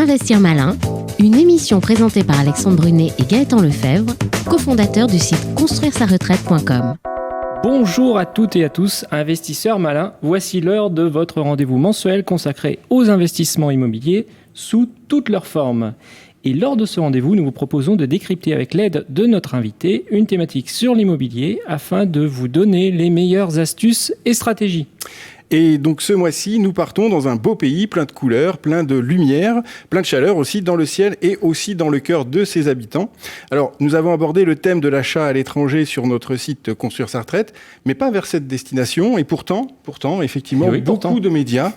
Investir malin, une émission présentée par Alexandre Brunet et Gaëtan Lefebvre, cofondateurs du site construire-sa-retraite.com. Bonjour à toutes et à tous, investisseurs malins, voici l'heure de votre rendez-vous mensuel consacré aux investissements immobiliers sous toutes leurs formes. Et lors de ce rendez-vous, nous vous proposons de décrypter avec l'aide de notre invité une thématique sur l'immobilier afin de vous donner les meilleures astuces et stratégies. Et donc ce mois-ci, nous partons dans un beau pays plein de couleurs, plein de lumière, plein de chaleur aussi dans le ciel et aussi dans le cœur de ses habitants. Alors, nous avons abordé le thème de l'achat à l'étranger sur notre site Construire sa retraite, mais pas vers cette destination. Et pourtant, effectivement, beaucoup de médias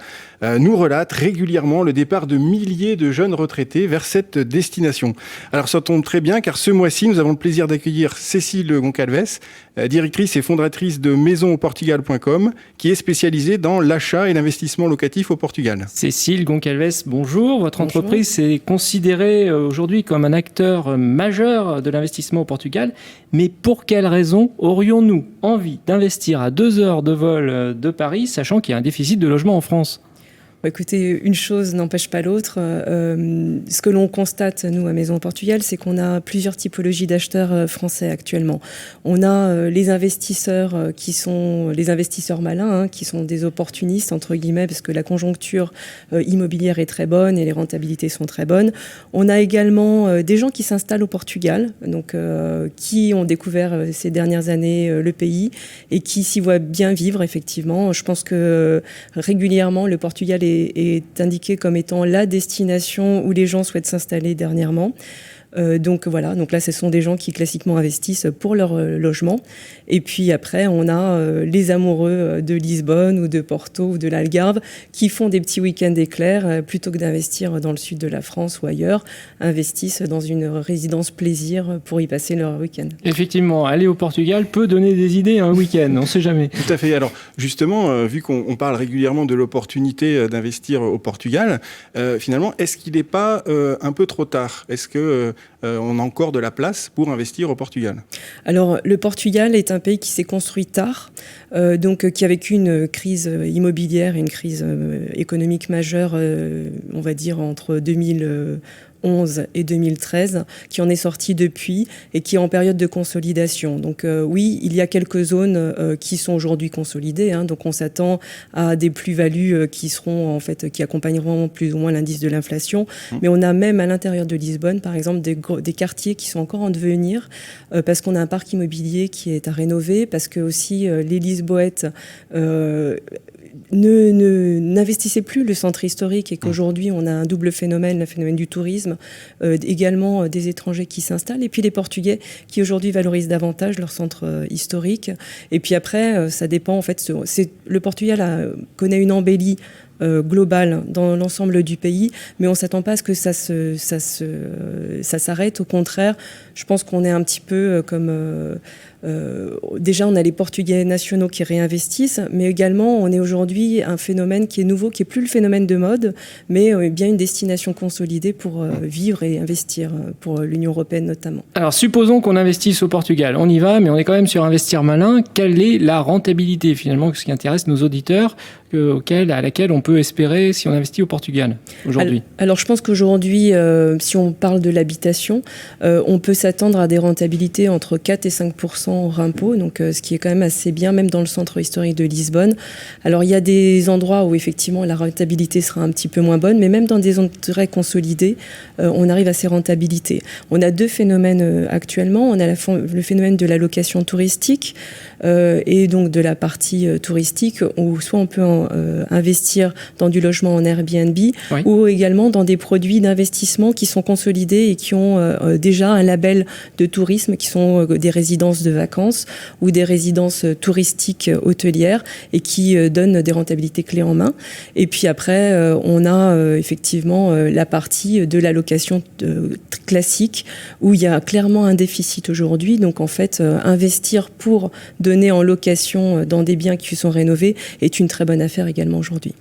nous relatent régulièrement le départ de milliers de jeunes retraités vers cette destination. Alors ça tombe très bien car ce mois-ci, nous avons le plaisir d'accueillir Cécile Goncalves, directrice et fondatrice de maisonauportugal.com, qui est spécialisée dans l'achat et l'investissement locatif au Portugal. Cécile Goncalves, bonjour. Votre entreprise est considérée aujourd'hui comme un acteur majeur de l'investissement au Portugal. Mais pour quelles raisons aurions-nous envie d'investir à 2 heures de vol de Paris, sachant qu'il y a un déficit de logement en France ? Écoutez, une chose n'empêche pas l'autre. Ce que l'on constate, nous, à Maison au Portugal, c'est qu'on a plusieurs typologies d'acheteurs français actuellement. On a les investisseurs qui sont les investisseurs malins, qui sont des opportunistes, entre guillemets, parce que la conjoncture immobilière est très bonne et les rentabilités sont très bonnes. On a également des gens qui s'installent au Portugal, donc qui ont découvert ces dernières années le pays et qui s'y voient bien vivre, effectivement. Je pense que régulièrement, le Portugal est indiqué comme étant la destination où les gens souhaitent s'installer dernièrement. Donc voilà, donc là ce sont des gens qui classiquement investissent pour leur logement. Et puis après on a les amoureux de Lisbonne ou de Porto ou de l'Algarve qui font des petits week-ends éclairs plutôt que d'investir dans le sud de la France ou ailleurs, investissent dans une résidence plaisir pour y passer leur week-end. Effectivement, aller au Portugal peut donner des idées un week-end, on ne sait jamais. Tout à fait. Alors justement, vu qu'on parle régulièrement de l'opportunité d'investir au Portugal, finalement, est-ce qu'il n'est pas un peu trop tard ? Est-ce que on a encore de la place pour investir au Portugal? Alors, le Portugal est un pays qui s'est construit tard, donc qui a vécu une crise immobilière et une crise économique majeure, on va dire, entre 2011 et 2013, qui en est sorti depuis et qui est en période de consolidation. Donc oui, il y a quelques zones qui sont aujourd'hui consolidées, donc on s'attend à des plus-values qui seront en fait, qui accompagneront plus ou moins l'indice de l'inflation. Mais on a même à l'intérieur de Lisbonne, par exemple, des quartiers qui sont encore en devenir parce qu'on a un parc immobilier qui est à rénover, parce que aussi les Lisboètes n'investissaient plus le centre historique et qu'aujourd'hui on a un double phénomène, le phénomène du tourisme, également des étrangers qui s'installent et puis les Portugais qui aujourd'hui valorisent davantage leur centre historique. Et puis après, ça dépend en fait. Le Portugal connaît une embellie globale dans l'ensemble du pays, mais on ne s'attend pas à ce que ça s'arrête. Au contraire, je pense qu'on est un petit peu comme... déjà, on a les Portugais nationaux qui réinvestissent, mais également, on est aujourd'hui un phénomène qui est nouveau, qui n'est plus le phénomène de mode, mais bien une destination consolidée pour vivre et investir, pour l'Union européenne notamment. Alors, supposons qu'on investisse au Portugal. On y va, mais on est quand même sur investir malin. Quelle est la rentabilité, finalement, ce qui intéresse nos auditeurs, à laquelle on peut espérer si on investit au Portugal aujourd'hui? Alors, je pense qu'aujourd'hui, si on parle de l'habitation, on peut s'attendre à des rentabilités entre 4 et 5% hors impôt, donc ce qui est quand même assez bien, même dans le centre historique de Lisbonne. Alors, il y a des endroits où effectivement la rentabilité sera un petit peu moins bonne, mais même dans des zones très consolidées, on arrive à ces rentabilités. On a 2 phénomènes actuellement. On a le phénomène de la location touristique et donc de la partie touristique, où soit on peut investir dans du logement en Airbnb, oui, ou également dans des produits d'investissement qui sont consolidés et qui ont déjà un label de tourisme, qui sont des résidences de vacances ou des résidences touristiques hôtelières et qui donnent des rentabilités clés en main. Et puis après, on a effectivement la partie de la location classique où il y a clairement un déficit aujourd'hui. Donc en fait, investir pour donner en location dans des biens qui sont rénovés est une très bonne affaire également aujourd'hui.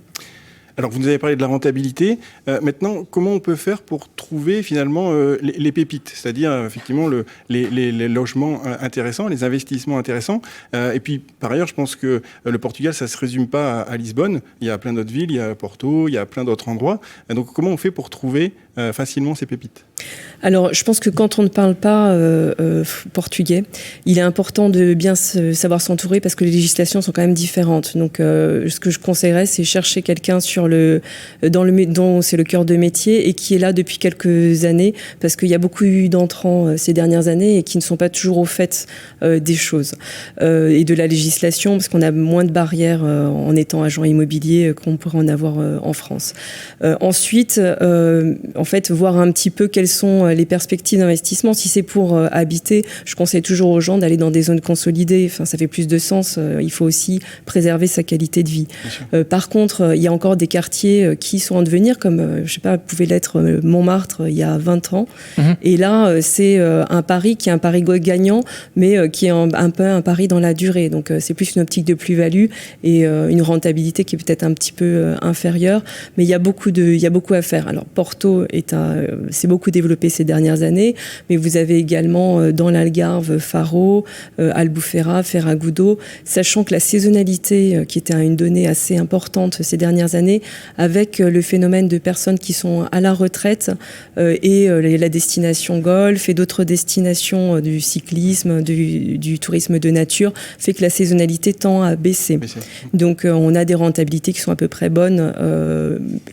Alors, vous nous avez parlé de la rentabilité. Maintenant, comment on peut faire pour trouver finalement les pépites, c'est-à-dire effectivement les logements intéressants, les investissements intéressants. Et puis, par ailleurs, je pense que le Portugal, ça ne se résume pas à Lisbonne. Il y a plein d'autres villes, il y a Porto, il y a plein d'autres endroits. Donc, comment on fait pour trouver facilement ces pépites ? Alors, je pense que quand on ne parle pas portugais, il est important de bien savoir s'entourer parce que les législations sont quand même différentes. Donc, ce que je conseillerais, c'est chercher quelqu'un dont c'est le cœur de métier et qui est là depuis quelques années, parce qu'il y a beaucoup eu d'entrants ces dernières années et qui ne sont pas toujours au fait des choses et de la législation, parce qu'on a moins de barrières en étant agent immobilier qu'on pourrait en avoir en France. Ensuite, en fait, voir un petit peu quelles sont les perspectives d'investissement. Si c'est pour habiter, je conseille toujours aux gens d'aller dans des zones consolidées. Enfin, ça fait plus de sens. Il faut aussi préserver sa qualité de vie. Par contre, il y a encore des quartiers qui sont en devenir, comme, je sais pas, pouvait l'être Montmartre il y a 20 ans. Et là, c'est un pari qui est un pari gagnant, mais qui est un peu un pari dans la durée. Donc, c'est plus une optique de plus-value et une rentabilité qui est peut-être un petit peu inférieure. Mais il y a beaucoup à faire. Alors, Porto s'est beaucoup développé ces dernières années, mais vous avez également dans l'Algarve Faro, Albufeira, Ferragudo, sachant que la saisonnalité, qui était une donnée assez importante ces dernières années, avec le phénomène de personnes qui sont à la retraite et la destination golf et d'autres destinations du cyclisme, du tourisme de nature, fait que la saisonnalité tend à baisser. Donc on a des rentabilités qui sont à peu près bonnes,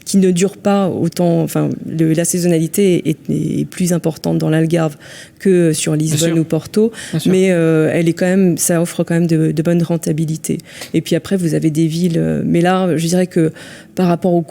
qui ne durent pas autant. Enfin, la saisonnalité est plus importante dans l'Algarve que sur Lisbonne ou Porto, mais elle est quand même, ça offre quand même de bonnes rentabilités. Et puis après, vous avez des villes, mais là, je dirais que par rapport au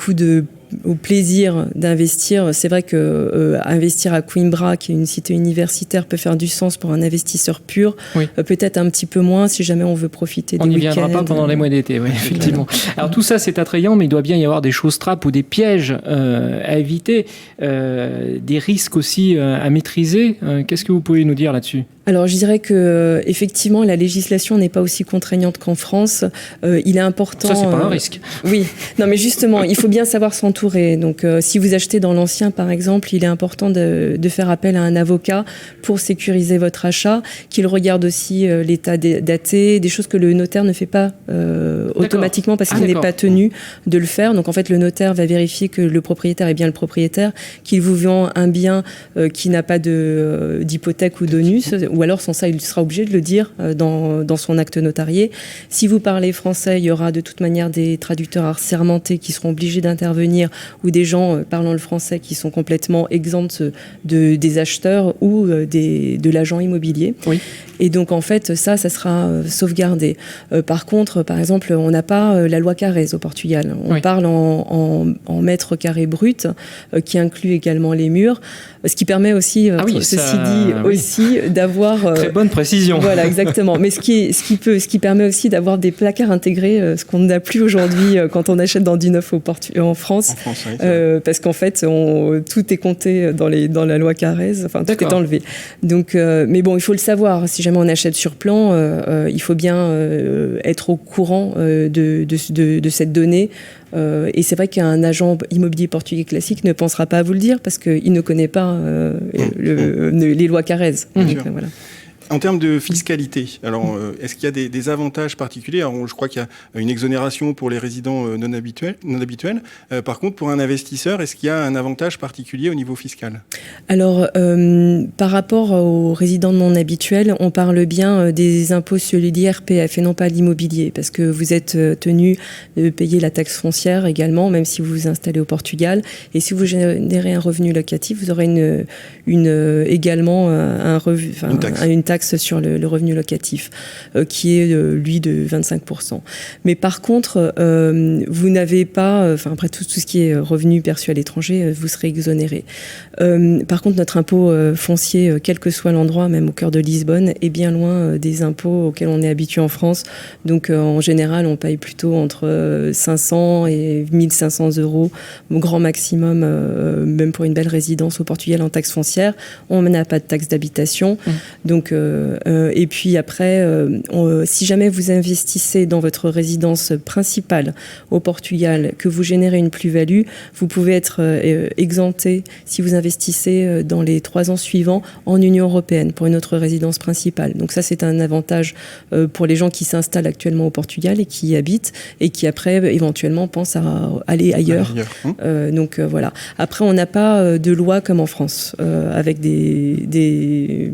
plaisir d'investir, c'est vrai que investir à Coimbra, qui est une cité universitaire, peut faire du sens pour un investisseur pur. Oui. Peut-être un petit peu moins si jamais on veut profiter des week-ends. On n'y viendra pas pendant les mois d'été, oui, effectivement. Alors tout ça, c'est attrayant, mais il doit bien y avoir des choses trappes ou des pièges à éviter, des risques aussi à maîtriser. Qu'est-ce que vous pouvez nous dire là-dessus ? Alors, je dirais que effectivement, la législation n'est pas aussi contraignante qu'en France. Il est important. Ça, c'est pas un risque. Oui. Non, mais justement, il faut bien savoir s'entourer. Donc, si vous achetez dans l'ancien, par exemple, il est important de faire appel à un avocat pour sécuriser votre achat, qu'il regarde aussi l'état daté, des choses que le notaire ne fait pas automatiquement parce qu'il n'est pas tenu de le faire. Donc, en fait, le notaire va vérifier que le propriétaire est bien le propriétaire, qu'il vous vend un bien qui n'a pas d'hypothèque ou d'onus. Ou alors, sans ça, il sera obligé de le dire dans son acte notarié. Si vous parlez français, il y aura de toute manière des traducteurs assermentés qui seront obligés d'intervenir, ou des gens parlant le français qui sont complètement exempts des acheteurs ou de l'agent immobilier. Oui. Et donc, en fait, ça sera sauvegardé. Par contre, par exemple, on n'a pas la loi Carrez au Portugal. On parle en mètres carrés bruts, qui inclut également les murs, ce qui permet aussi, aussi d'avoir... Très bonne précision. Voilà, exactement. Mais ce qui permet aussi d'avoir des placards intégrés, ce qu'on n'a plus aujourd'hui quand on achète dans du neuf en France. Oui, parce qu'en fait, tout est compté dans la loi Carrez. Enfin, tout est enlevé. Donc, mais bon, il faut le savoir. Si jamais on achète sur plan, il faut bien être au courant de cette donnée. Et c'est vrai qu'un agent immobilier portugais classique ne pensera pas à vous le dire parce qu'il ne connaît pas les lois Carrez. Donc, voilà. En termes de fiscalité, alors est-ce qu'il y a des avantages particuliers ? Alors, je crois qu'il y a une exonération pour les résidents non habituels. Par contre, pour un investisseur, est-ce qu'il y a un avantage particulier au niveau fiscal ? Alors, par rapport aux résidents non habituels, on parle bien des impôts sur l'IRPF et non pas l'immobilier, parce que vous êtes tenu de payer la taxe foncière également, même si vous vous installez au Portugal. Et si vous générez un revenu locatif, vous aurez également une taxe sur le revenu locatif, qui est, lui, de 25%. Mais par contre, vous n'avez pas... après, tout ce qui est revenu perçu à l'étranger, vous serez exonéré. Par contre, notre impôt foncier, quel que soit l'endroit, même au cœur de Lisbonne, est bien loin des impôts auxquels on est habitué en France. Donc, en général, on paye plutôt entre 500 et 1500 euros, au grand maximum, même pour une belle résidence au Portugal en taxe foncière. On n'a pas de taxe d'habitation. Donc, Et puis après, si jamais vous investissez dans votre résidence principale au Portugal, que vous générez une plus-value, vous pouvez être exempté si vous investissez dans les 3 ans suivants en Union européenne pour une autre résidence principale. Donc ça, c'est un avantage pour les gens qui s'installent actuellement au Portugal et qui y habitent et qui après, éventuellement, pensent à aller ailleurs. Donc voilà. Après, on n'a pas de loi comme en France, avec des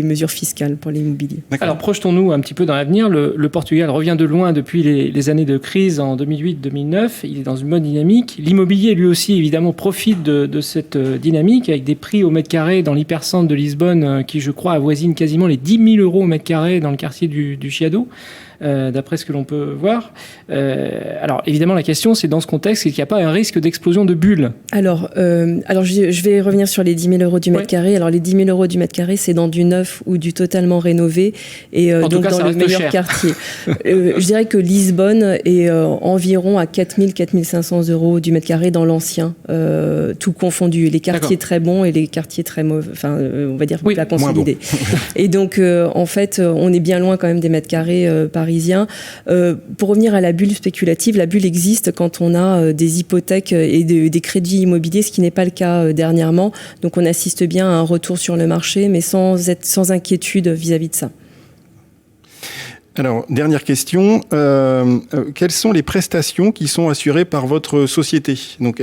mesures fiscales pour l'immobilier. Alors projetons-nous un petit peu dans l'avenir. Le Portugal revient de loin depuis les années de crise en 2008-2009. Il est dans une bonne dynamique. L'immobilier, lui aussi, évidemment, profite de cette dynamique avec des prix au mètre carré dans l'hypercentre de Lisbonne qui, je crois, avoisinent quasiment les 10 000 euros au mètre carré dans le quartier du Chiado. D'après ce que l'on peut voir. Alors, évidemment, la question, c'est dans ce contexte, est-ce qu'il n'y a pas un risque d'explosion de bulles ? Alors je vais revenir sur les 10 000 euros du mètre carré. Alors, les 10 000 euros du mètre carré, c'est dans du neuf ou du totalement rénové, et donc dans le meilleur quartier. Je dirais que Lisbonne est environ à 4 000, 4 500 euros du mètre carré dans l'ancien, tout confondu. Les quartiers très bons et les quartiers très mauvais, on va dire la consolidée. Et donc, en fait, on est bien loin quand même des mètres carrés parisiens. Pour revenir à la bulle spéculative, la bulle existe quand on a des hypothèques et des crédits immobiliers, ce qui n'est pas le cas dernièrement. Donc on assiste bien à un retour sur le marché, mais sans inquiétude vis-à-vis de ça. Alors, dernière question. Quelles sont les prestations qui sont assurées par votre société ? Donc,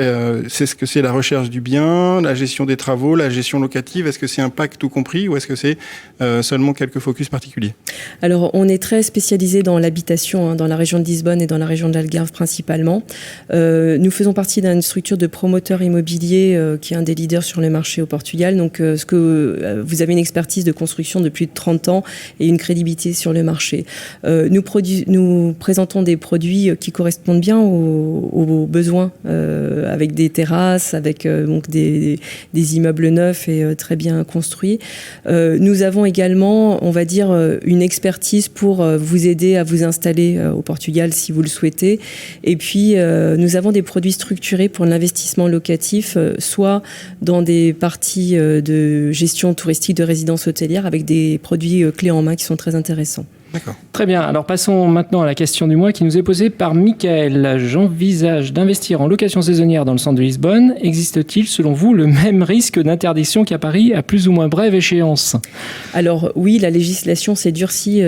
c'est ce que c'est la recherche du bien, la gestion des travaux, la gestion locative. Est-ce que c'est un pack tout compris ou est-ce que c'est seulement quelques focus particuliers ? Alors, on est très spécialisé dans l'habitation, dans la région de Lisbonne et dans la région de l'Algarve principalement. Nous faisons partie d'une structure de promoteurs immobiliers qui est un des leaders sur le marché au Portugal. Donc, vous avez une expertise de construction de plus de 30 ans et une crédibilité sur le marché. Nous présentons des produits qui correspondent bien aux besoins, avec des terrasses, avec donc des immeubles neufs et très bien construits. Nous avons également, on va dire, une expertise pour vous aider à vous installer au Portugal si vous le souhaitez. Et puis, nous avons des produits structurés pour l'investissement locatif, soit dans des parties de gestion touristique de résidences hôtelières avec des produits clés en main qui sont très intéressants. D'accord. Très bien. Alors passons maintenant à la question du mois qui nous est posée par Michael. J'envisage d'investir en location saisonnière dans le centre de Lisbonne. Existe-t-il, selon vous, le même risque d'interdiction qu'à Paris à plus ou moins brève échéance ? Alors oui, la législation s'est durcie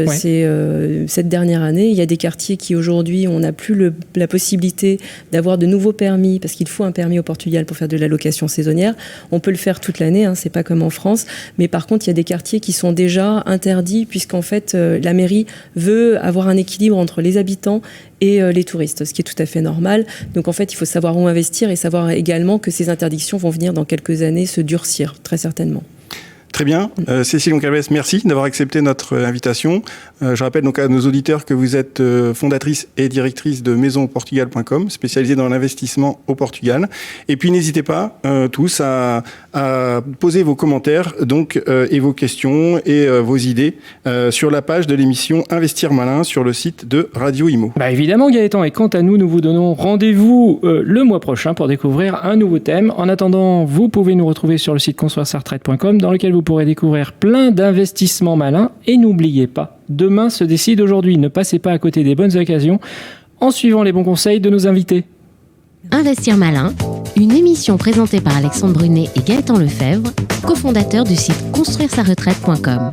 cette dernière année. Il y a des quartiers qui aujourd'hui, on n'a plus la possibilité d'avoir de nouveaux permis, parce qu'il faut un permis au Portugal pour faire de la location saisonnière. On peut le faire toute l'année, c'est pas comme en France. Mais par contre, il y a des quartiers qui sont déjà interdits, puisqu'en fait, la mairie veut avoir un équilibre entre les habitants et les touristes, ce qui est tout à fait normal. Donc en fait, il faut savoir où investir et savoir également que ces interdictions vont venir dans quelques années se durcir, très certainement. Très bien. Cécile Goncalves, merci d'avoir accepté notre invitation. Je rappelle donc à nos auditeurs que vous êtes fondatrice et directrice de maisonauportugal.com, spécialisée dans l'investissement au Portugal. Et puis n'hésitez pas tous à poser vos commentaires et vos questions et vos idées sur la page de l'émission Investir Malin sur le site de Radio Imo. Évidemment Gaëtan, et quant à nous, nous vous donnons rendez-vous le mois prochain pour découvrir un nouveau thème. En attendant, vous pouvez nous retrouver sur le site construire-sa-retraite.com dans lequel vous pourrez découvrir plein d'investissements malins. Et n'oubliez pas, demain se décide aujourd'hui. Ne passez pas à côté des bonnes occasions en suivant les bons conseils de nos invités. Investir Malin, une émission présentée par Alexandre Brunet et Gaëtan Lefebvre, cofondateurs du site construire-sa-retraite.com.